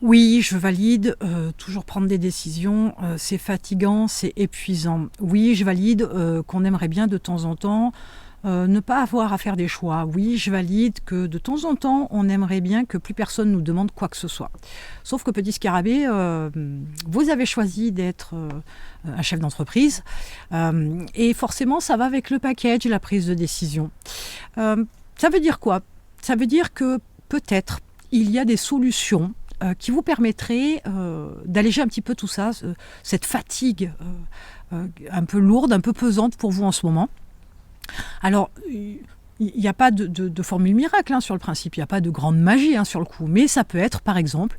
Oui, je valide, toujours prendre des décisions, c'est fatigant, c'est épuisant. Oui, je valide, qu'on aimerait bien de temps en temps, ne pas avoir à faire des choix. Oui, je valide que de temps en temps, on aimerait bien que plus personne nous demande quoi que ce soit. Sauf que petit scarabée, vous avez choisi d'être, un chef d'entreprise, et forcément ça va avec le package, la prise de décision. Ça veut dire quoi? Ça veut dire que peut-être il y a des solutions qui vous permettraient d'alléger un petit peu tout ça, cette fatigue un peu lourde, un peu pesante pour vous en ce moment. Alors, il n'y a pas de formule miracle sur le principe, il n'y a pas de grande magie sur le coup, mais ça peut être par exemple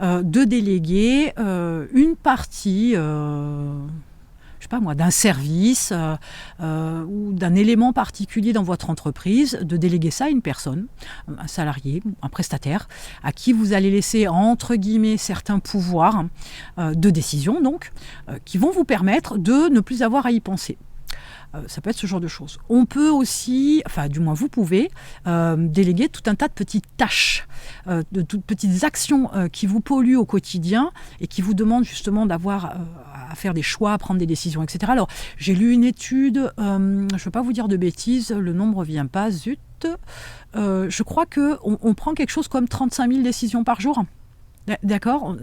de déléguer une partie, je sais pas moi, d'un service ou d'un élément particulier dans votre entreprise, de déléguer ça à une personne, un salarié, un prestataire, à qui vous allez laisser entre guillemets certains pouvoirs de décision donc, qui vont vous permettre de ne plus avoir à y penser. Ça peut être ce genre de choses. On peut aussi, enfin du moins vous pouvez, déléguer tout un tas de petites tâches, de toutes petites actions qui vous polluent au quotidien et qui vous demandent justement d'avoir à faire des choix, à prendre des décisions, etc. Alors j'ai lu une étude, je ne veux pas vous dire de bêtises, le nom ne me revient pas, zut. Je crois qu'on prend quelque chose comme 35 000 décisions par jour. D'accord,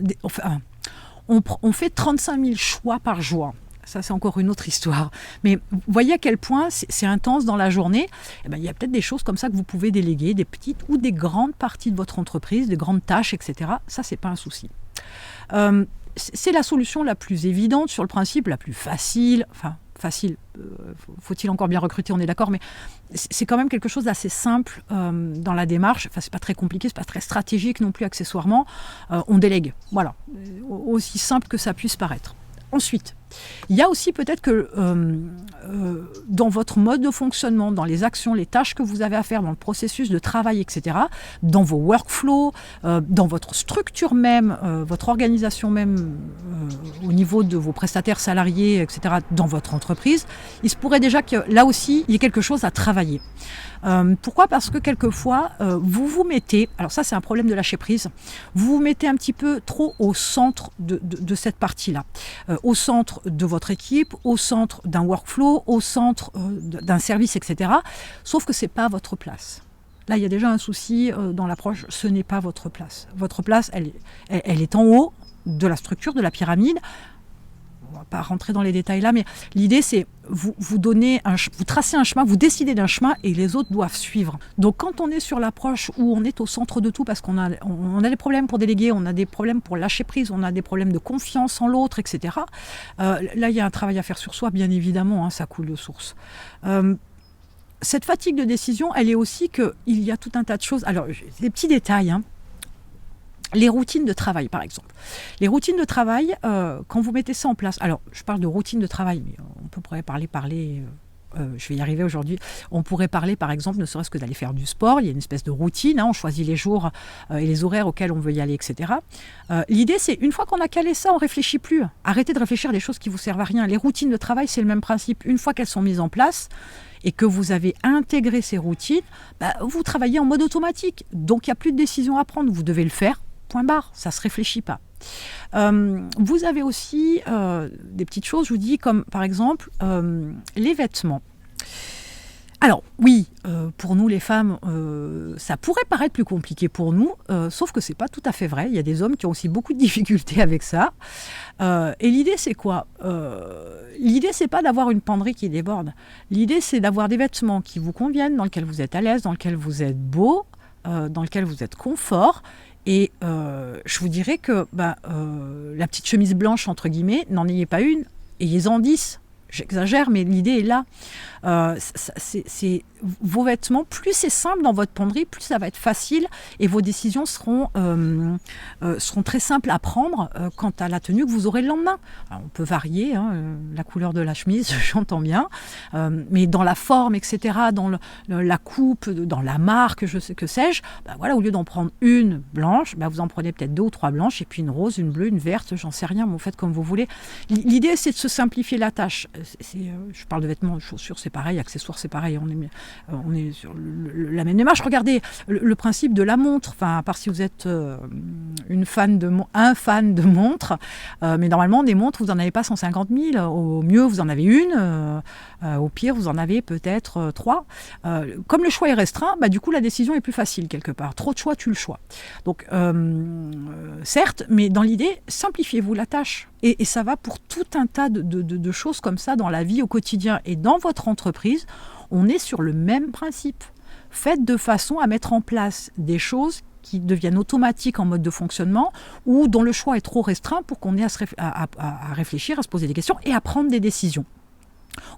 on fait 35 000 choix par jour. Ça, c'est encore une autre histoire. Mais voyez à quel point c'est intense dans la journée. Eh ben, il y a peut-être des choses comme ça que vous pouvez déléguer, des petites ou des grandes parties de votre entreprise, des grandes tâches, etc. Ça, c'est pas un souci. C'est la solution la plus évidente sur le principe, la plus facile. Enfin, facile, faut-il encore bien recruter, on est d'accord, mais c'est quand même quelque chose d'assez simple dans la démarche. Enfin, c'est pas très compliqué, c'est pas très stratégique non plus accessoirement. On délègue, voilà, aussi simple que ça puisse paraître. Ensuite, il y a aussi peut-être que dans votre mode de fonctionnement, dans les actions, les tâches que vous avez à faire, dans le processus de travail, etc., dans vos workflows, dans votre structure même, votre organisation même, au niveau de vos prestataires salariés, etc., dans votre entreprise, il se pourrait déjà que là aussi, il y ait quelque chose à travailler. Pourquoi ? Parce que quelquefois, vous vous mettez, alors ça c'est un problème de lâcher prise, vous vous mettez un petit peu trop au centre de cette partie-là, au centre de votre équipe, au centre d'un workflow, au centre d'un service, etc. Sauf que ce n'est pas votre place. Là, il y a déjà un souci dans l'approche, ce n'est pas votre place. Votre place, elle est en haut de la structure, de la pyramide. On ne va pas rentrer dans les détails là, mais l'idée c'est vous tracez un chemin, vous décidez d'un chemin et les autres doivent suivre. Donc quand on est sur l'approche où on est au centre de tout parce qu'on a des problèmes pour déléguer, on a des problèmes pour lâcher prise, on a des problèmes de confiance en l'autre, etc. Là il y a un travail à faire sur soi, bien évidemment, ça coule de source. Cette fatigue de décision, elle est aussi qu'il y a tout un tas de choses. Alors des petits détails, les routines de travail, par exemple. Les routines de travail, quand vous mettez ça en place... Alors, je parle de routine de travail, mais on pourrait parler je vais y arriver aujourd'hui. On pourrait parler, par exemple, ne serait-ce que d'aller faire du sport. Il y a une espèce de routine. On choisit les jours et les horaires auxquels on veut y aller, etc. L'idée, c'est, une fois qu'on a calé ça, on ne réfléchit plus. Arrêtez de réfléchir à des choses qui ne vous servent à rien. Les routines de travail, c'est le même principe. Une fois qu'elles sont mises en place et que vous avez intégré ces routines, vous travaillez en mode automatique. Donc, il n'y a plus de décision à prendre. Vous devez le faire. Point barre, ça ne se réfléchit pas. Vous avez aussi des petites choses, je vous dis, comme par exemple les vêtements. Alors oui, pour nous les femmes, ça pourrait paraître plus compliqué pour nous, sauf que c'est pas tout à fait vrai. Il y a des hommes qui ont aussi beaucoup de difficultés avec ça. Et l'idée c'est quoi ? L'idée c'est pas d'avoir une penderie qui déborde. L'idée c'est d'avoir des vêtements qui vous conviennent, dans lesquels vous êtes à l'aise, dans lesquels vous êtes beau, dans lesquels vous êtes confort. Et je vous dirais que la petite chemise blanche, entre guillemets, n'en ayez pas une, ayez-en 10. J'exagère, mais l'idée est là. C'est vos vêtements, plus c'est simple dans votre penderie, plus ça va être facile et vos décisions seront très simples à prendre quant à la tenue que vous aurez le lendemain. Alors, on peut varier la couleur de la chemise, j'entends bien, mais dans la forme, etc., dans la coupe, dans la marque, que sais-je, voilà, au lieu d'en prendre une blanche, vous en prenez peut-être 2 ou 3 blanches et puis une rose, une bleue, une verte, j'en sais rien, mais vous faites comme vous voulez. L'idée, c'est de se simplifier la tâche. je parle de vêtements, de chaussures, c'est pareil, accessoires, c'est pareil. On est sur la même démarche. Regardez le principe de la montre. Enfin, à part si vous êtes un fan de montres, mais normalement, des montres, vous n'en avez pas 150 000. Au mieux, vous en avez une. Au pire, vous en avez peut-être 3. Comme le choix est restreint, du coup, la décision est plus facile quelque part. Trop de choix, tue le choix. Donc, certes, mais dans l'idée, simplifiez-vous la tâche. Et ça va pour tout un tas de choses comme ça dans la vie au quotidien. Et dans votre entreprise, on est sur le même principe. Faites de façon à mettre en place des choses qui deviennent automatiques en mode de fonctionnement ou dont le choix est trop restreint pour qu'on ait à réfléchir, à se poser des questions et à prendre des décisions.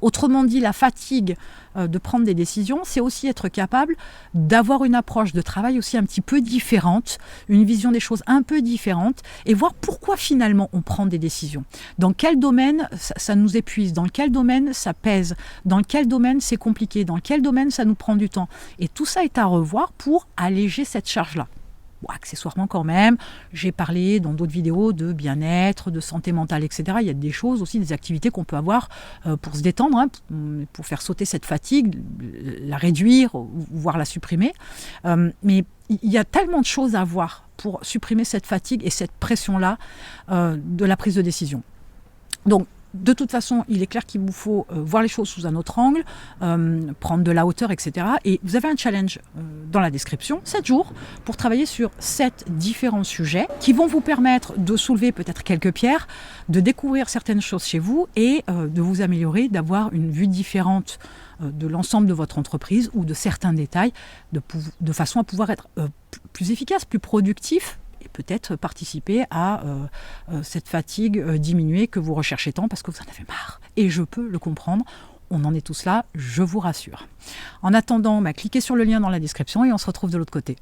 Autrement dit, la fatigue de prendre des décisions, c'est aussi être capable d'avoir une approche de travail aussi un petit peu différente, une vision des choses un peu différente, et voir pourquoi finalement on prend des décisions. Dans quel domaine ça nous épuise, dans quel domaine ça pèse, dans quel domaine c'est compliqué, dans quel domaine ça nous prend du temps. Et tout ça est à revoir pour alléger cette charge-là. Bon, accessoirement quand même, j'ai parlé dans d'autres vidéos de bien-être, de santé mentale, etc. Il y a des choses aussi, des activités qu'on peut avoir pour se détendre, pour faire sauter cette fatigue, la réduire, voire la supprimer. Mais il y a tellement de choses à voir pour supprimer cette fatigue et cette pression-là de la prise de décision. Donc, de toute façon, il est clair qu'il vous faut voir les choses sous un autre angle, prendre de la hauteur, etc. Et vous avez un challenge dans la description, 7 jours, pour travailler sur 7 différents sujets qui vont vous permettre de soulever peut-être quelques pierres, de découvrir certaines choses chez vous et de vous améliorer, d'avoir une vue différente de l'ensemble de votre entreprise ou de certains détails, de façon à pouvoir être plus efficace, plus productif, et peut-être participer à cette fatigue diminuée que vous recherchez tant parce que vous en avez marre. Et je peux le comprendre, on en est tous là, je vous rassure. En attendant, cliquez sur le lien dans la description et on se retrouve de l'autre côté.